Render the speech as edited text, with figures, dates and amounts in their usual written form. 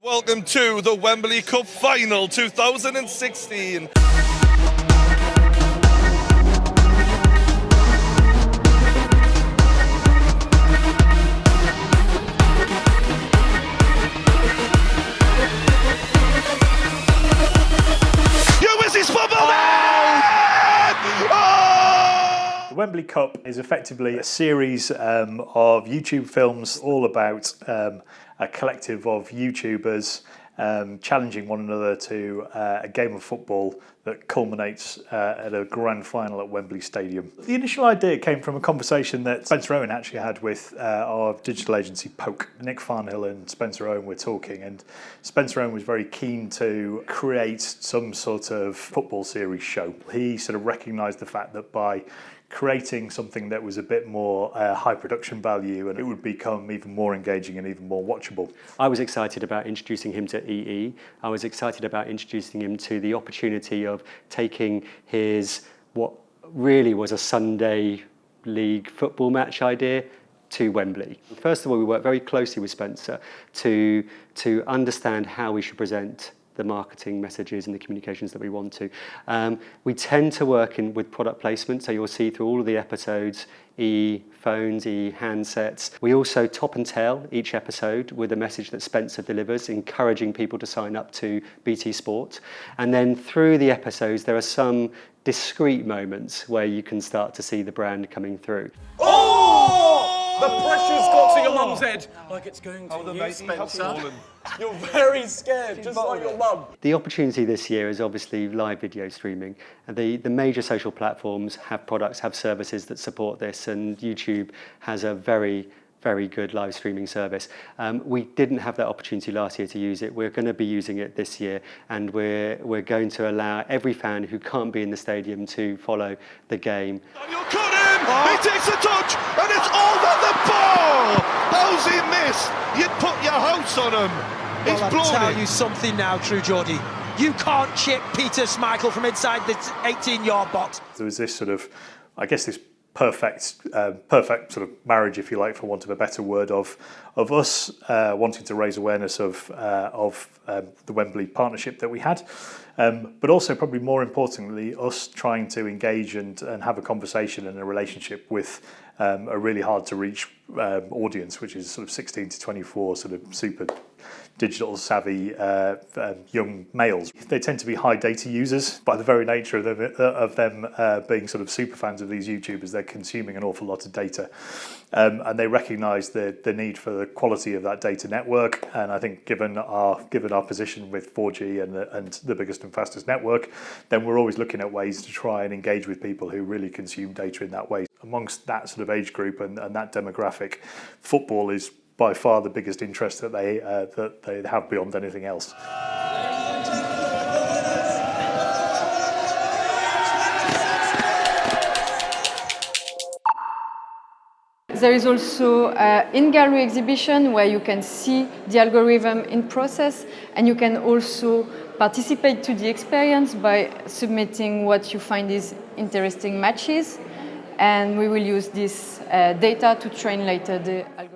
Welcome to the Wembley Cup Final 2016. The Wembley Cup is effectively a series of YouTube films all about a collective of YouTubers challenging one another to a game of football that culminates at a grand final at Wembley Stadium. The initial idea came from a conversation that Spencer Owen actually had with our digital agency Poke. Nick Farnhill and Spencer Owen were talking, and Spencer Owen was very keen to create some sort of football series show. He sort of recognised the fact that by creating something that was a bit more high production value, and it would become even more engaging and even more watchable. I was excited about introducing him to EE. I was excited about introducing him to the opportunity of taking his, what really was a Sunday league football match idea, to Wembley. First of all, we worked very closely with Spencer to understand how we should present the marketing messages and the communications that we want to. We tend to work with product placement, so you'll see through all of the episodes, EE phones, EE handsets. We also top and tail each episode with a message that Spencer delivers, encouraging people to sign up to BT Sport. And then through the episodes, there are some discrete moments where you can start to see the brand coming through. The pressure's got to your mum's head. Like it's going to you, Spencer. You're very scared, just like your mum. The opportunity this year is obviously live video streaming. The major social platforms have products, have services that support this, and YouTube has a very good live streaming service. We didn't have that opportunity last year to use it. We're going to be using it this year, and we're going to allow every fan who can't be in the stadium to follow the game. You cut him! He takes a touch, and it's over the ball! How's he missed? You'd put your house on him. He's I'll blown tell it. you something now, True Geordie. You can't chip Peter Schmeichel from inside the 18-yard box. There was this sort of, I guess, this perfect sort of marriage, if you like, for want of a better word, of us wanting to raise awareness of the Wembley partnership that we had, but also probably more importantly, us trying to engage and have a conversation and a relationship with a really hard to reach audience, which is sort of 16 to 24, sort of super digital savvy young males. They tend to be high data users by the very nature of them being sort of super fans of these YouTubers. They're consuming an awful lot of data, and they recognise the need for the quality of that data network. And I think given our position with 4G and the biggest and fastest network, then we're always looking at ways to try and engage with people who really consume data in that way. Amongst that sort of age group and that demographic, football is by far the biggest interest that they have beyond anything else. There is also an in-gallery exhibition where you can see the algorithm in process, and you can also participate to the experience by submitting what you find is interesting matches, and we will use this data to train later the algorithm.